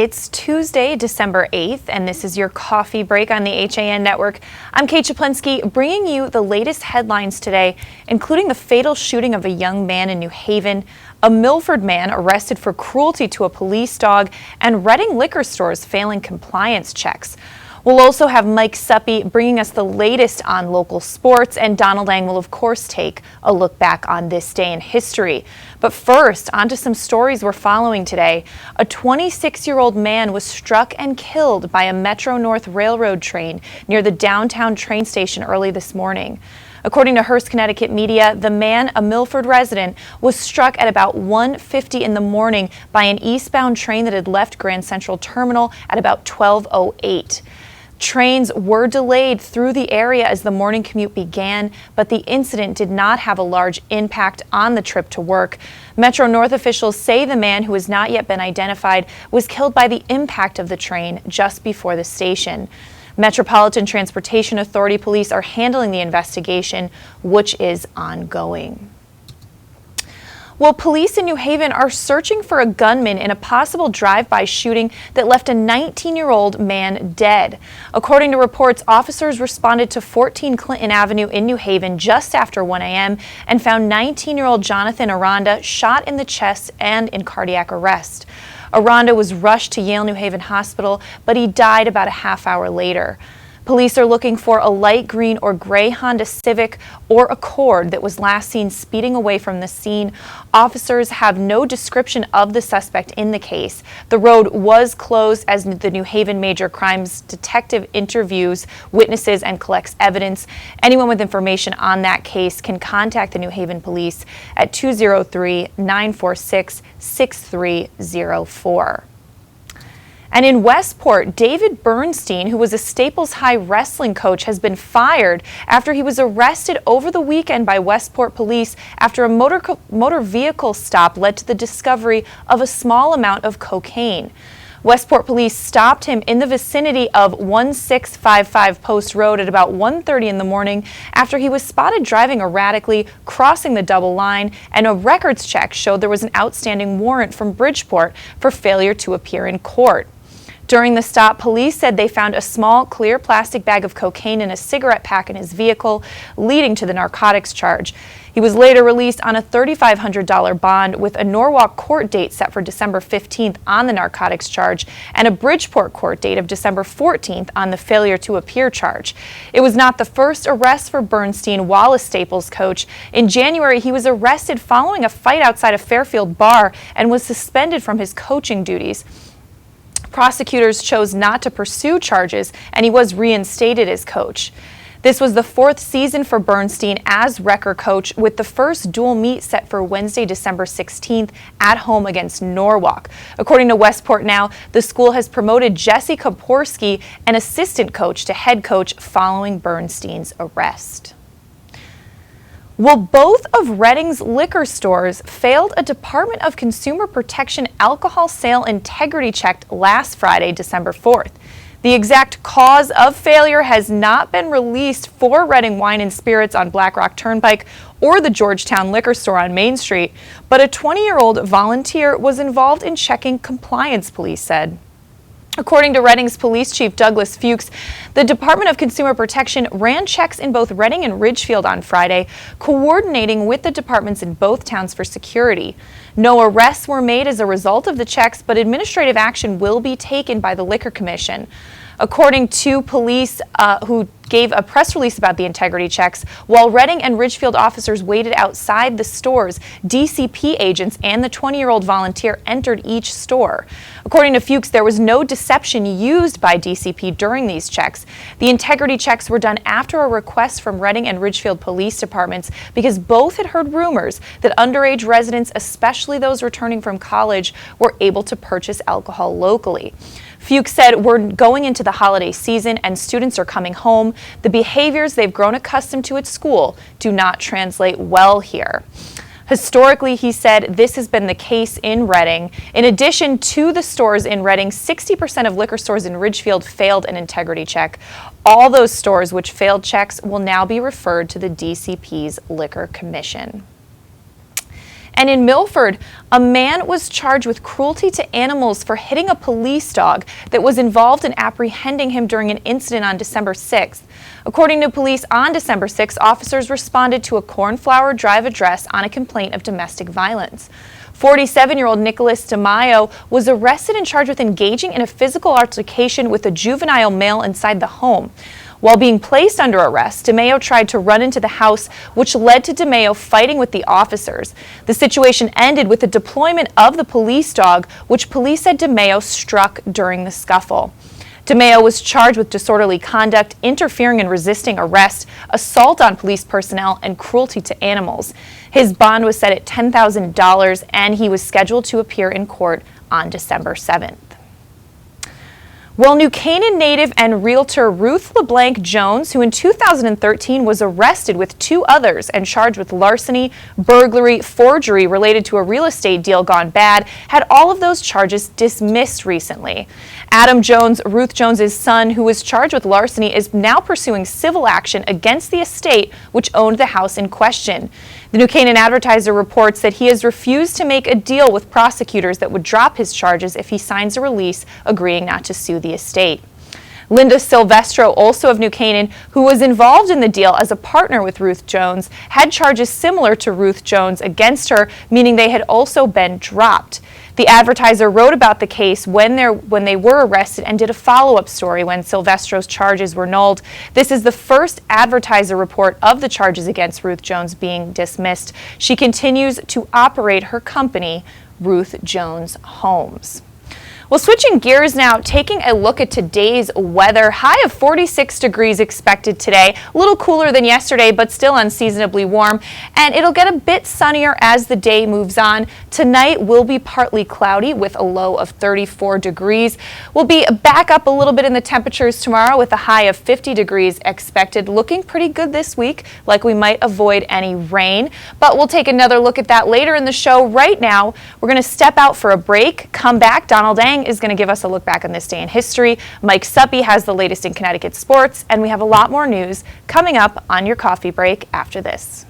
It's Tuesday, December 8th, and this is your coffee break on the HAN network. I'm Kate Czaplinski, bringing you the latest headlines today, including the fatal shooting of a young man in New Haven, a Milford man arrested for cruelty to a police dog, and Reading liquor stores failing compliance checks. We'll also have Mike Suppy bringing us the latest on local sports, and Donald Lang will, of course, take a look back on this day in history. But first, on to some stories we're following today. A 26-year-old man was struck and killed by a Metro North Railroad train near the downtown train station early this morning. According to Hearst, Connecticut media, the man, a Milford resident, was struck at about 1:50 in the morning by an eastbound train that had left Grand Central Terminal at about 12:08. Trains were delayed through the area as the morning commute began, but the incident did not have a large impact on the trip to work. Metro North officials say the man, who has not yet been identified, was killed by the impact of the train just before the station. Metropolitan Transportation Authority police are handling the investigation, which is ongoing. Well, police in New Haven are searching for a gunman in a possible drive-by shooting that left a 19-year-old man dead. According to reports, officers responded to 14 Clinton Avenue in New Haven just after 1 a.m. and found 19-year-old Jonathan Aranda shot in the chest and in cardiac arrest. Aranda was rushed to Yale New Haven Hospital, but he died about a half hour later. Police are looking for a light green or gray Honda Civic or Accord that was last seen speeding away from the scene. Officers have no description of the suspect in the case. The road was closed as the New Haven Major Crimes Detective interviews witnesses and collects evidence. Anyone with information on that case can contact the New Haven Police at 203-946-6304. And in Westport, David Bernstein, who was a Staples High wrestling coach, has been fired after he was arrested over the weekend by Westport police after a motor vehicle stop led to the discovery of a small amount of cocaine. Westport police stopped him in the vicinity of 1655 Post Road at about 1:30 in the morning after he was spotted driving erratically, crossing the double line, and a records check showed there was an outstanding warrant from Bridgeport for failure to appear in court. During the stop, police said they found a small, clear plastic bag of cocaine and a cigarette pack in his vehicle, leading to the narcotics charge. He was later released on a $3,500 bond with a Norwalk court date set for December 15th on the narcotics charge and a Bridgeport court date of December 14th on the failure to appear charge. It was not the first arrest for Bernstein while a Staples coach. In January, he was arrested following a fight outside a Fairfield bar and was suspended from his coaching duties. Prosecutors chose not to pursue charges, and he was reinstated as coach. This was the fourth season for Bernstein as Wrecker coach, with the first dual meet set for Wednesday, December 16th at home against Norwalk. According to Westport Now, the school has promoted Jesse Kaporski, an assistant coach, to head coach following Bernstein's arrest. Well, both of Reading's liquor stores failed a Department of Consumer Protection alcohol sale integrity check last Friday, December 4th. The exact cause of failure has not been released for Reading Wine and Spirits on Black Rock Turnpike or the Georgetown Liquor Store on Main Street, but a 20-year-old volunteer was involved in checking compliance, police said. According to Reading's Police Chief Douglas Fuchs, the Department of Consumer Protection ran checks in both Reading and Ridgefield on Friday, coordinating with the departments in both towns for security. No arrests were made as a result of the checks, but administrative action will be taken by the Liquor Commission. According to police who gave a press release about the integrity checks, while Reading and Ridgefield officers waited outside the stores, DCP agents and the 20-year-old volunteer entered each store. According to Fuchs, there was no deception used by DCP during these checks. The integrity checks were done after a request from Reading and Ridgefield police departments because both had heard rumors that underage residents, especially those returning from college, were able to purchase alcohol locally. Fuchs said, "We're going into the holiday season and students are coming home. The behaviors they've grown accustomed to at school do not translate well here." Historically, he said, this has been the case in Reading. In addition to the stores in Reading, 60% of liquor stores in Ridgefield failed an integrity check. All those stores which failed checks will now be referred to the DCP's Liquor Commission. And in Milford, a man was charged with cruelty to animals for hitting a police dog that was involved in apprehending him during an incident on December 6th. According to police, on December 6th, officers responded to a Cornflower Drive address on a complaint of domestic violence. 47-year-old Nicholas DeMaio was arrested and charged with engaging in a physical altercation with a juvenile male inside the home. While being placed under arrest, DeMaio tried to run into the house, which led to DeMaio fighting with the officers. The situation ended with the deployment of the police dog, which police said DeMaio struck during the scuffle. DeMaio was charged with disorderly conduct, interfering and resisting arrest, assault on police personnel, and cruelty to animals. His bond was set at $10,000, and he was scheduled to appear in court on December 7th. Well, New Canaan native and realtor Ruth LeBlanc Jones, who in 2013 was arrested with two others and charged with larceny, burglary, forgery related to a real estate deal gone bad, had all of those charges dismissed recently. Adam Jones, Ruth Jones's son, who was charged with larceny, is now pursuing civil action against the estate which owned the house in question. The New Canaan Advertiser reports that he has refused to make a deal with prosecutors that would drop his charges if he signs a release agreeing not to sue the estate. Linda Silvestro, also of New Canaan, who was involved in the deal as a partner with Ruth Jones, had charges similar to Ruth Jones against her, meaning they had also been dropped. The Advertiser wrote about the case when they were arrested and did a follow-up story when Silvestro's charges were nulled. This is the first Advertiser report of the charges against Ruth Jones being dismissed. She continues to operate her company, Ruth Jones Homes. Well, switching gears now, taking a look at today's weather. High of 46 degrees expected today. A little cooler than yesterday, but still unseasonably warm. And it'll get a bit sunnier as the day moves on. Tonight will be partly cloudy with a low of 34 degrees. We'll be back up a little bit in the temperatures tomorrow with a high of 50 degrees expected. Looking pretty good this week, like we might avoid any rain. But we'll take another look at that later in the show. Right now, we're going to step out for a break, come back. Donald Dang is going to give us a look back on this day in history. Mike Suppy has the latest in Connecticut sports, and we have a lot more news coming up on your coffee break after this.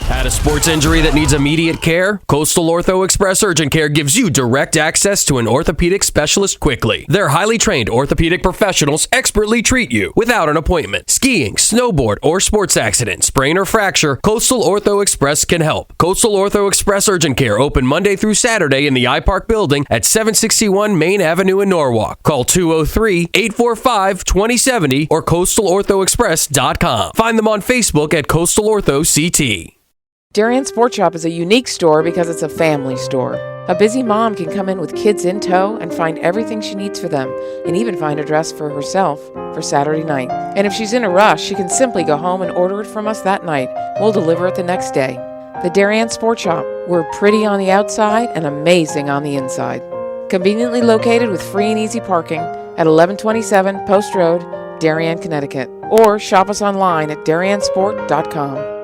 Had a sports injury that needs immediate care? Coastal Ortho Express Urgent Care gives you direct access to an orthopedic specialist quickly. Their highly trained orthopedic professionals expertly treat you without an appointment. Skiing, snowboard, or sports accident, sprain or fracture, Coastal Ortho Express can help. Coastal Ortho Express Urgent Care open Monday through Saturday in the iPark building at 761 Main Avenue in Norwalk. Call 203-845-2070 or coastalorthoexpress.com. Find them on Facebook at Coastal Ortho CT. Dariens Porkchop is a unique store because it's a family store. A busy mom can come in with kids in tow and find everything she needs for them, and even find a dress for herself for Saturday night. And if she's in a rush, she can simply go home and order it from us that night. We'll deliver it the next day. The Dariens Porkchop. We're pretty on the outside and amazing on the inside. Conveniently located with free and easy parking at 1127 Post Road, Darien, Connecticut. Or shop us online at dariensport.com.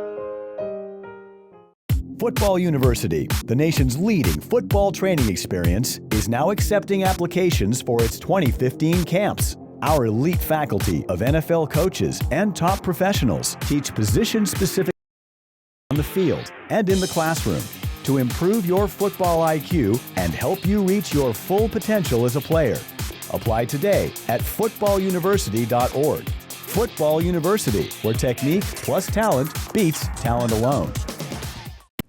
Football University, the nation's leading football training experience, is now accepting applications for its 2015 camps. Our elite faculty of NFL coaches and top professionals teach position-specific on the field and in the classroom to improve your football IQ and help you reach your full potential as a player. Apply today at footballuniversity.org. Football University, where technique plus talent beats talent alone.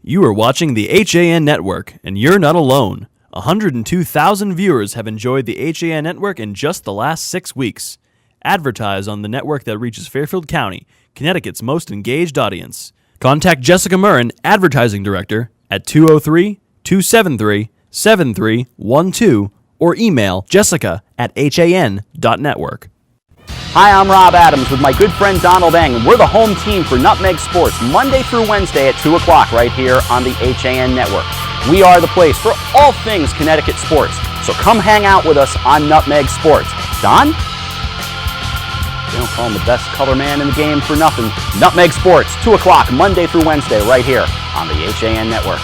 You are watching the HAN Network, and you're not alone. 102,000 viewers have enjoyed the HAN Network in just the last 6 weeks. Advertise on the network that reaches Fairfield County, Connecticut's most engaged audience. Contact Jessica Murrin, Advertising Director, at 203-273-7312 or email jessica@han.network. Hi, I'm Rob Adams with my good friend Donald Eng, and we're the home team for Nutmeg Sports, Monday through Wednesday at 2 o'clock right here on the HAN Network. We are the place for all things Connecticut sports, so come hang out with us on Nutmeg Sports. Don? They don't call him the best color man in the game for nothing. Nutmeg Sports, 2 o'clock, Monday through Wednesday right here on the HAN Network.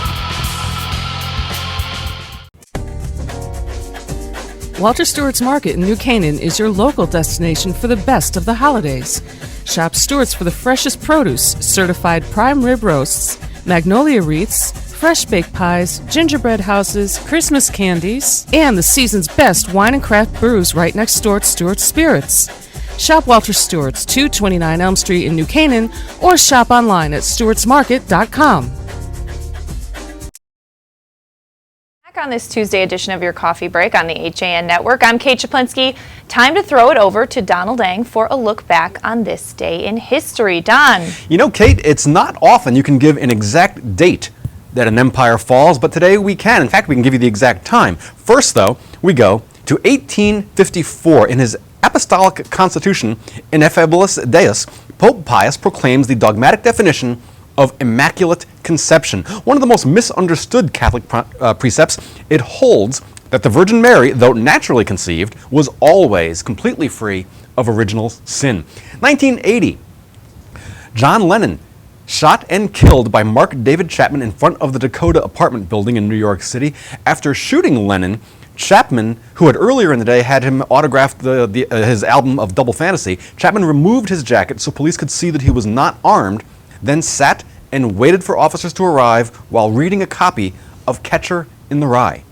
Walter Stewarts Market in New Canaan is your local destination for the best of the holidays. Shop Stewarts for the freshest produce, certified prime rib roasts, magnolia wreaths, fresh baked pies, gingerbread houses, Christmas candies, and the season's best wine and craft brews right next door at Stewarts Spirits. Shop Walter Stewart's, 229 Elm Street in New Canaan, or shop online at stewartsmarket.com. Back on this Tuesday edition of your Coffee Break on the HAN Network, I'm Kate Czaplinski. Time to throw it over to Donald Eng for a look back on this day in history. Don. You know, Kate, it's not often you can give an exact date that an empire falls, but today we can. In fact, we can give you the exact time. First, though, we go to 1854. In his Apostolic Constitution, Ineffabilis Deus, Pope Pius proclaims the dogmatic definition of Immaculate Conception. One of the most misunderstood Catholic precepts. It holds that the Virgin Mary, though naturally conceived, was always completely free of original sin. 1980, John Lennon shot and killed by Mark David Chapman in front of the Dakota apartment building in New York City. After shooting Lennon, Chapman, who had earlier in the day had him autograph his album of Double Fantasy, Chapman removed his jacket so police could see that he was not armed, then sat and waited for officers to arrive while reading a copy of Catcher in the Rye.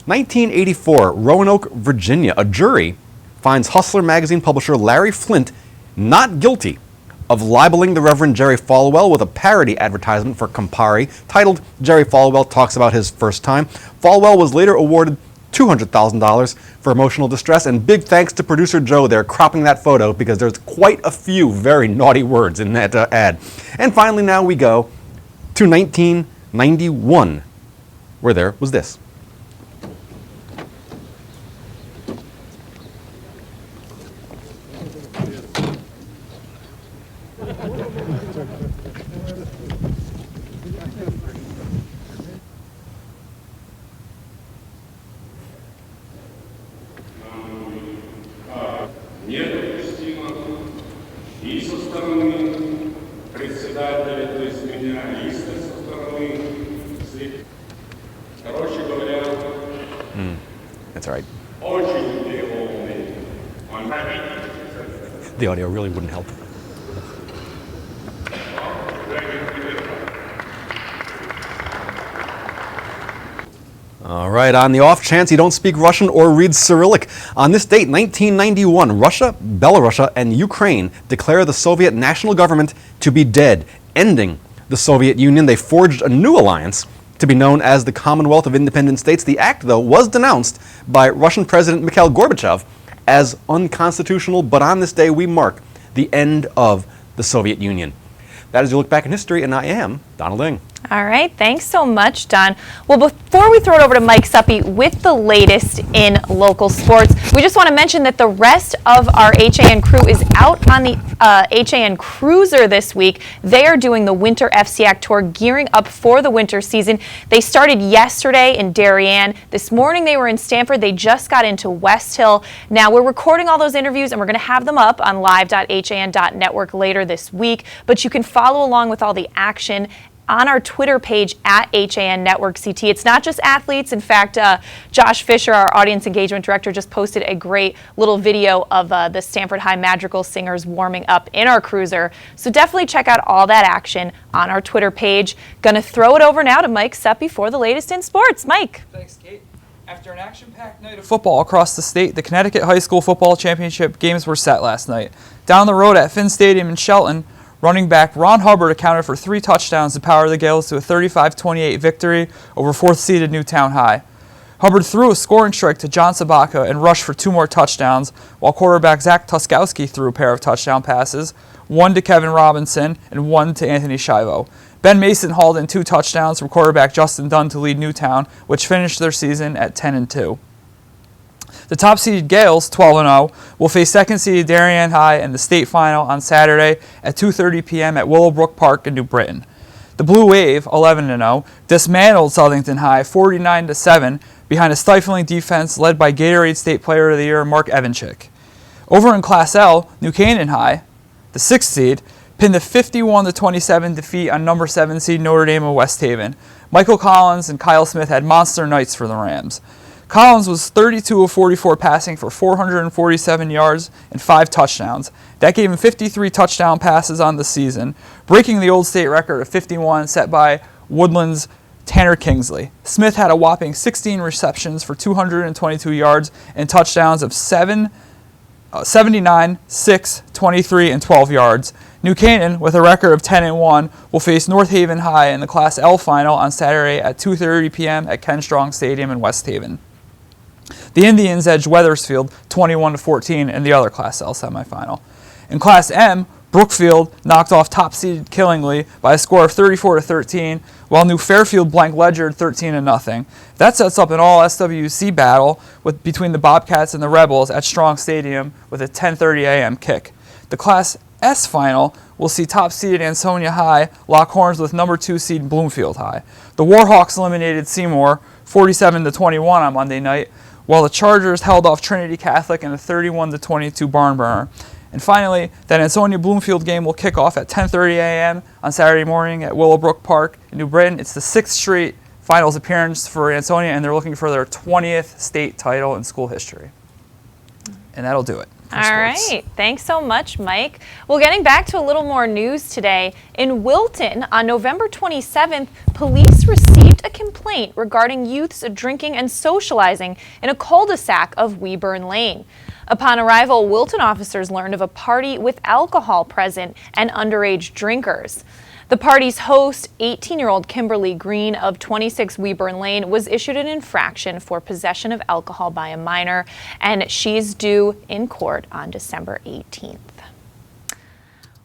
1984, Roanoke, Virginia. A jury finds Hustler magazine publisher Larry Flint not guilty of libeling the Reverend Jerry Falwell with a parody advertisement for Campari titled Jerry Falwell Talks About His First Time. Falwell was later awarded $200,000 for emotional distress, and big thanks to producer Joe there cropping that photo because there's quite a few very naughty words in that ad. And finally, now we go to 1991, where there was this. That's all right. The audio really wouldn't help. All right, on the off chance you don't speak Russian or read Cyrillic, on this date, 1991, Russia, Belarus, and Ukraine declare the Soviet national government to be dead, ending the Soviet Union. They forged a new alliance to be known as the Commonwealth of Independent States. The act, though, was denounced by Russian President Mikhail Gorbachev as unconstitutional, but on this day we mark the end of the Soviet Union. That is your look back in history, and I am Donald Eng. All right, thanks so much, Don. Well, before we throw it over to Mike Suppy with the latest in local sports, we just want to mention that the rest of our HAN crew is out on the HAN Cruiser this week. They are doing the Winter FCAC Tour, gearing up for the winter season. They started yesterday in Darien. This morning they were in Stamford. They just got into West Hill. Now we're recording all those interviews and we're going to have them up on live.han.network later this week, but you can follow along with all the action on our Twitter page at HAN Network CT. It's not just athletes. In fact, Josh Fisher, our audience engagement director, just posted a great little video of the Stanford High Madrigal Singers warming up in our cruiser. So definitely check out all that action on our Twitter page. Gonna throw it over now to Mike Suppy for the latest in sports. Mike. Thanks, Kate. After an action-packed night of football across the state, the Connecticut High School Football Championship games were set last night. Down the road at Finn Stadium in Shelton, running back Ron Hubbard accounted for 3 touchdowns to power the Gales to a 35-28 victory over 4th-seeded Newtown High. Hubbard threw a scoring strike to John Sabaka and rushed for 2 more touchdowns, while quarterback Zach Tuskowski threw a pair of touchdown passes, 1 to Kevin Robinson and 1 to Anthony Shivo. Ben Mason hauled in 2 touchdowns from quarterback Justin Dunn to lead Newtown, which finished their season at 10-2. The top-seeded Gales, 12-0, will face second-seeded Darien High in the state final on Saturday at 2:30 p.m. at Willowbrook Park in New Britain. The Blue Wave, 11-0, dismantled Southington High 49-7 behind a stifling defense led by Gatorade State Player of the Year Mark Evanchik. Over in Class L, New Canaan High, the 6th seed, pinned a 51-27 defeat on number 7 seed Notre Dame of West Haven. Michael Collins and Kyle Smith had monster nights for the Rams. Collins was 32 of 44 passing for 447 yards and 5 touchdowns. That gave him 53 touchdown passes on the season, breaking the old state record of 51 set by Woodland's Tanner Kingsley. Smith had a whopping 16 receptions for 222 yards and touchdowns of 79, 6, 23, and 12 yards. New Canaan, with a record of 10-1, will face North Haven High in the Class L final on Saturday at 2:30 p.m. at Ken Strong Stadium in West Haven. The Indians edged Wethersfield 21-14 in the other Class L semifinal. In Class M, Brookfield knocked off top-seeded Killingly by a score of 34-13, while New Fairfield blanked Ledyard 13-0. That sets up an all-SWC battle between the Bobcats and the Rebels at Strong Stadium with a 10:30 a.m. kick. The Class S final will see top-seeded Ansonia High lock horns with number 2 seed Bloomfield High. The Warhawks eliminated Seymour 47-21 on Monday night, while the Chargers held off Trinity Catholic in a 31-22 barn burner. And finally, that Ansonia-Bloomfield game will kick off at 10:30 a.m. on Saturday morning at Willowbrook Park in New Britain. It's the 6th straight finals appearance for Ansonia, and they're looking for their 20th state title in school history. And that'll do it. All right. Thanks so much, Mike. Well, getting back to a little more news today, in Wilton on November 27th, police received a complaint regarding youths drinking and socializing in a cul-de-sac of Weeburn Lane. Upon arrival, Wilton officers learned of a party with alcohol present and underage drinkers. The party's host, 18-year-old Kimberly Green of 26 Weeburn Lane, was issued an infraction for possession of alcohol by a minor, and she's due in court on December 18th.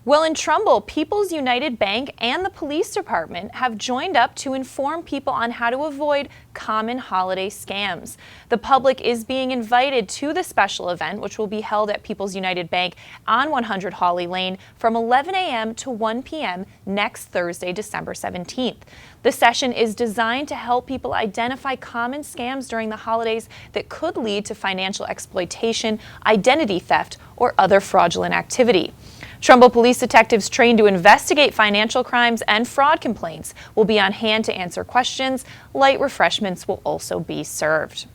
Well, in Trumbull, People's United Bank and the police department have joined up to inform people on how to avoid common holiday scams. The public is being invited to the special event, which will be held at People's United Bank on 100 Hawley Lane from 11 a.m. to 1 p.m. next Thursday, December 17th. The session is designed to help people identify common scams during the holidays that could lead to financial exploitation, identity theft, or other fraudulent activity. Trumbull police detectives trained to investigate financial crimes and fraud complaints will be on hand to answer questions. Light refreshments will also be served.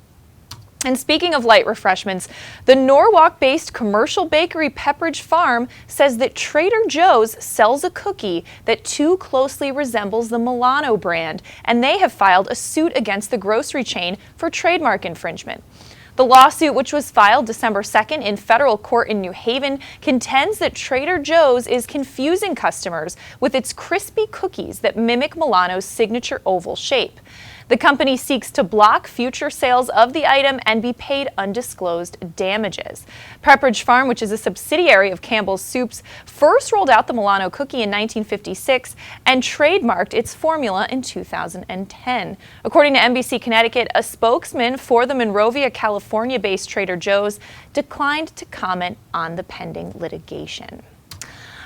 And speaking of light refreshments, the Norwalk-based commercial bakery Pepperidge Farm says that Trader Joe's sells a cookie that too closely resembles the Milano brand, and they have filed a suit against the grocery chain for trademark infringement. The lawsuit, which was filed December 2nd in federal court in New Haven, contends that Trader Joe's is confusing customers with its crispy cookies that mimic Milano's signature oval shape. The company seeks to block future sales of the item and be paid undisclosed damages. Pepperidge Farm, which is a subsidiary of Campbell's Soups, first rolled out the Milano cookie in 1956 and trademarked its formula in 2010. According to NBC Connecticut, a spokesman for the Monrovia, California-based Trader Joe's declined to comment on the pending litigation.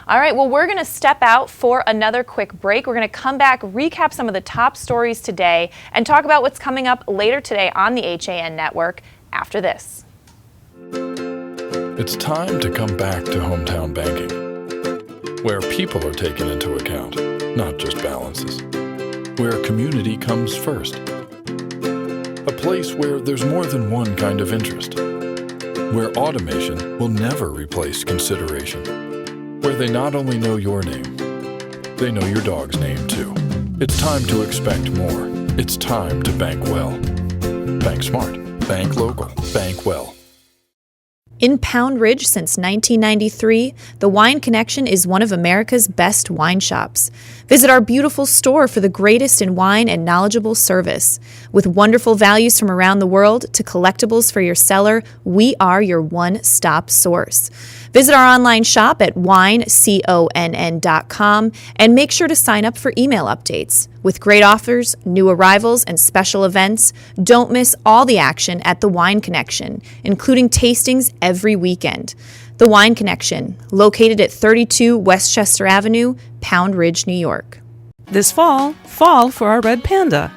All right, well, we're going to step out for another quick break. We're going to come back, recap some of the top stories today, and talk about what's coming up later today on the HAN network after this. It's time to come back to hometown banking, where people are taken into account, not just balances, where community comes first, a place where there's more than one kind of interest, where automation will never replace consideration, where they not only know your name, they know your dog's name too. It's time to expect more. It's time to bank well. Bank smart. Bank local. Bank well. In Pound Ridge since 1993, the Wine Connection is one of America's best wine shops. Visit our beautiful store for the greatest in wine and knowledgeable service. With wonderful values from around the world to collectibles for your cellar, we are your one-stop source. Visit our online shop at wineconn.com and make sure to sign up for email updates. With great offers, new arrivals, and special events, don't miss all the action at The Wine Connection, including tastings every weekend. The Wine Connection, located at 32 Westchester Avenue, Pound Ridge, New York. This fall for our red panda.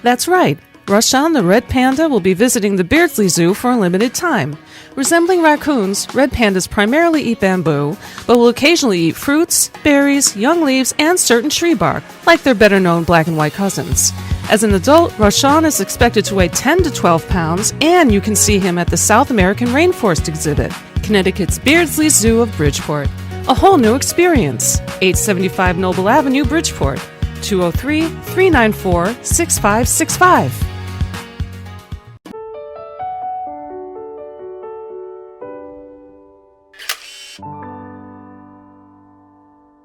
That's right, Rashawn the red panda will be visiting the Beardsley Zoo for a limited time. Resembling raccoons, red pandas primarily eat bamboo, but will occasionally eat fruits, berries, young leaves, and certain tree bark, like their better-known black and white cousins. As an adult, Rashawn is expected to weigh 10 to 12 pounds, and you can see him at the South American Rainforest exhibit, Connecticut's Beardsley Zoo of Bridgeport. A whole new experience. 875 Noble Avenue, Bridgeport. 203-394-6565.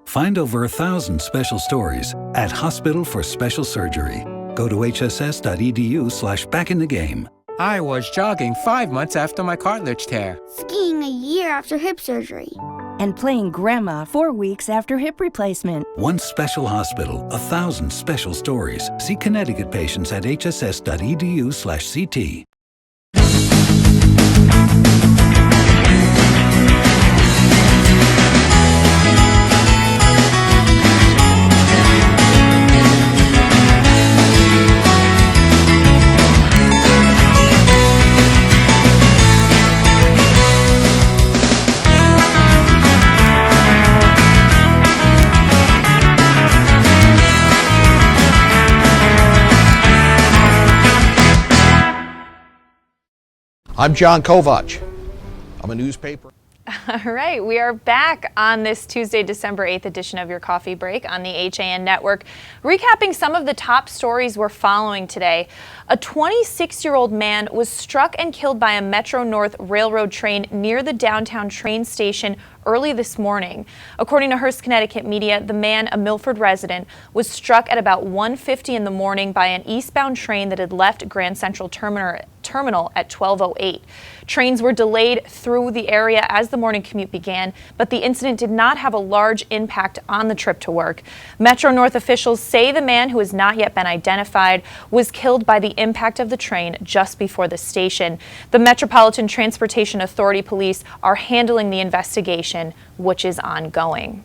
Find over 1,000 special stories at Hospital for Special Surgery. Go to hss.edu/backinthegame. I was jogging 5 months after my cartilage tear. Skiing a year after hip surgery. And playing grandma 4 weeks after hip replacement. One special hospital, 1,000 special stories. See Connecticut patients at hss.edu/CT. I'm John Kovach. I'm a newspaper. All right, we are back on this Tuesday, December 8th edition of your Coffee Break on the HAN Network, recapping some of the top stories we're following today. A 26-year-old man was struck and killed by a Metro North Railroad train near the downtown train station early this morning. According to Hearst, Connecticut media, the man, a Milford resident, was struck at about 1:50 in the morning by an eastbound train that had left Grand Central Terminal at 12:08. Trains were delayed through the area as the morning commute began, but the incident did not have a large impact on the trip to work. Metro North officials say the man, who has not yet been identified, was killed by the impact of the train just before the station. The Metropolitan Transportation Authority police are handling the investigation, which is ongoing.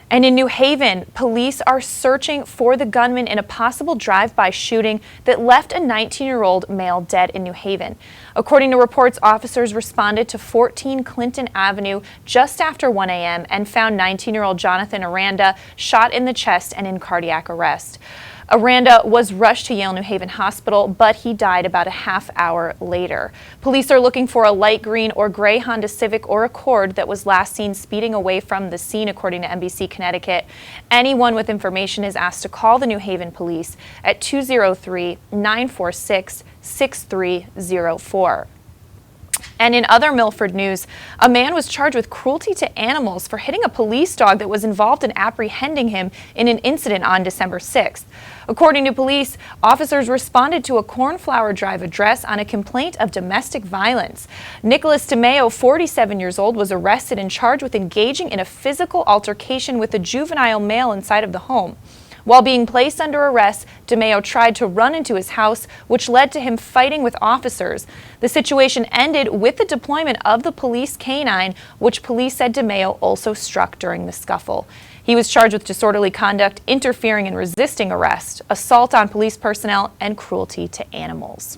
And in New Haven, police are searching for the gunman in a possible drive-by shooting that left a 19-year-old male dead in New Haven. According to reports, officers responded to 14 Clinton Avenue just after 1 a.m. and found 19-year-old Jonathan Aranda shot in the chest and in cardiac arrest. Aranda was rushed to Yale New Haven Hospital, but he died about a half hour later. Police are looking for a light green or gray Honda Civic or Accord that was last seen speeding away from the scene, according to NBC Connecticut. Anyone with information is asked to call the New Haven police at 203-946-6304. And in other Milford news, a man was charged with cruelty to animals for hitting a police dog that was involved in apprehending him in an incident on December 6th. According to police, officers responded to a Cornflower Drive address on a complaint of domestic violence. Nicholas DeMeo, 47 years old, was arrested and charged with engaging in a physical altercation with a juvenile male inside of the home. While being placed under arrest, DeMeo tried to run into his house, which led to him fighting with officers. The situation ended with the deployment of the police canine, which police said DeMeo also struck during the scuffle. He was charged with disorderly conduct, interfering and resisting arrest, assault on police personnel, and cruelty to animals.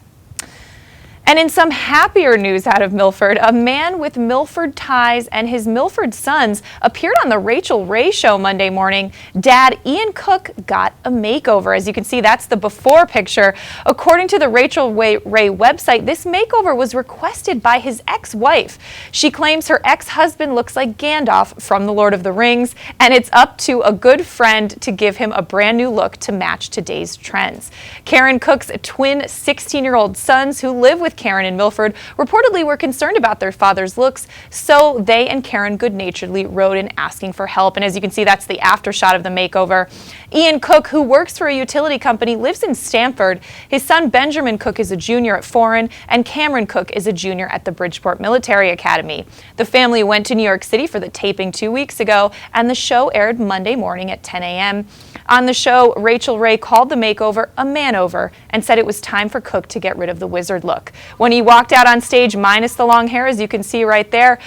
And in some happier news out of Milford, a man with Milford ties and his Milford sons appeared on the Rachel Ray Show Monday morning. Dad Ian Cook got a makeover. As you can see, that's the before picture. According to the Rachel Ray website, this makeover was requested by his ex-wife. She claims her ex-husband looks like Gandalf from The Lord of the Rings, and it's up to a good friend to give him a brand new look to match today's trends. Karen Cook's twin 16-year-old sons, who live with Karen and Milford, reportedly were concerned about their father's looks, so they and Karen good-naturedly wrote in asking for help. And as you can see, that's the after shot of the makeover. Ian Cook, who works for a utility company, lives in Stamford. His son Benjamin Cook is a junior at Foreign, and Cameron Cook is a junior at the Bridgeport Military Academy. The family went to New York City for the taping 2 weeks ago, and the show aired Monday morning at 10 a.m. On the show, Rachel Ray called the makeover a man-over and said it was time for Cook to get rid of the wizard look. When he walked out on stage, minus the long hair, as you can see right there,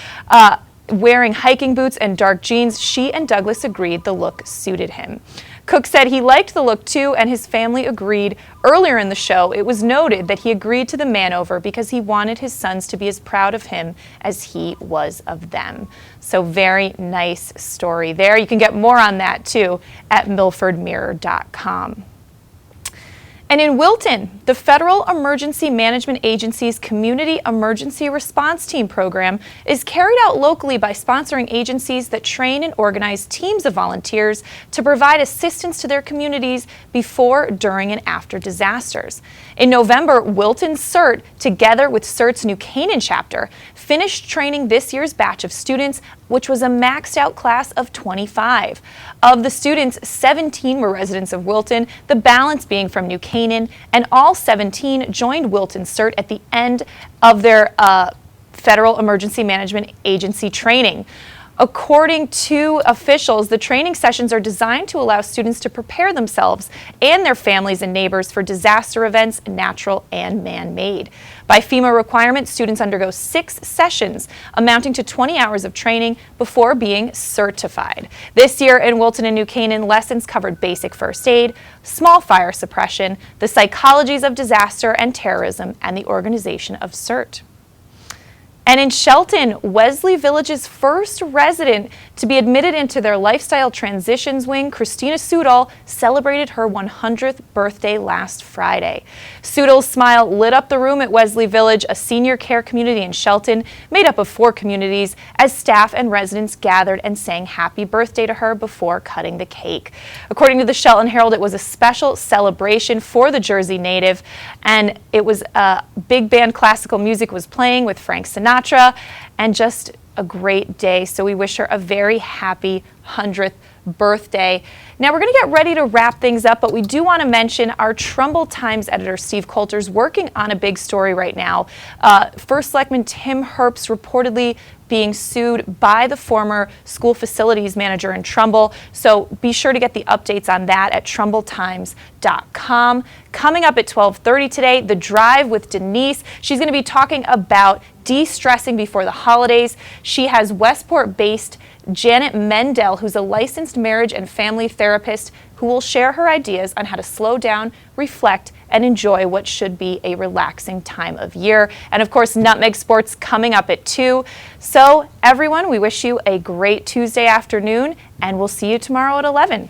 wearing hiking boots and dark jeans, she and Douglas agreed the look suited him. Cook said he liked the look too, and his family agreed. Earlier in the show, it was noted that he agreed to the man-over because he wanted his sons to be as proud of him as he was of them. So very nice story there. You can get more on that too at milfordmirror.com. And in Wilton, the Federal Emergency Management Agency's Community Emergency Response Team program is carried out locally by sponsoring agencies that train and organize teams of volunteers to provide assistance to their communities before, during, and after disasters. In November, Wilton CERT, together with CERT's New Canaan chapter, finished training this year's batch of students, which was a maxed out class of 25. Of the students, 17 were residents of Wilton, the balance being from New Canaan, and all 17 joined Wilton CERT at the end of their Federal Emergency Management Agency training. According to officials, the training sessions are designed to allow students to prepare themselves and their families and neighbors for disaster events, natural and man-made. By FEMA requirements, students undergo 6 sessions amounting to 20 hours of training before being certified. This year in Wilton and New Canaan, lessons covered basic first aid, small fire suppression, the psychologies of disaster and terrorism, and the organization of CERT. And in Shelton, Wesley Village's first resident to be admitted into their Lifestyle Transitions Wing, Christina Sudol, celebrated her 100th birthday last Friday. Sudol's smile lit up the room at Wesley Village, a senior care community in Shelton, made up of 4 communities, as staff and residents gathered and sang happy birthday to her before cutting the cake. According to the Shelton Herald, it was a special celebration for the Jersey native, and it was big band classical music was playing with Frank Sinatra, and just a great day. So we wish her a very happy 100th birthday. Now we're going to get ready to wrap things up, but we do want to mention our Trumbull Times editor Steve Coulter's working on a big story right now. First Selectman Tim Herbst reportedly being sued by the former school facilities manager in Trumbull. So be sure to get the updates on that at TrumbullTimes.com. Coming up at 12:30 today, The Drive with Denise. She's going to be talking about de-stressing before the holidays. She has Westport-based Janet Mendel, who's a licensed marriage and family therapist, who will share her ideas on how to slow down, reflect, and enjoy what should be a relaxing time of year. And of course, Nutmeg Sports coming up at 2. So everyone, we wish you a great Tuesday afternoon, and we'll see you tomorrow at 11.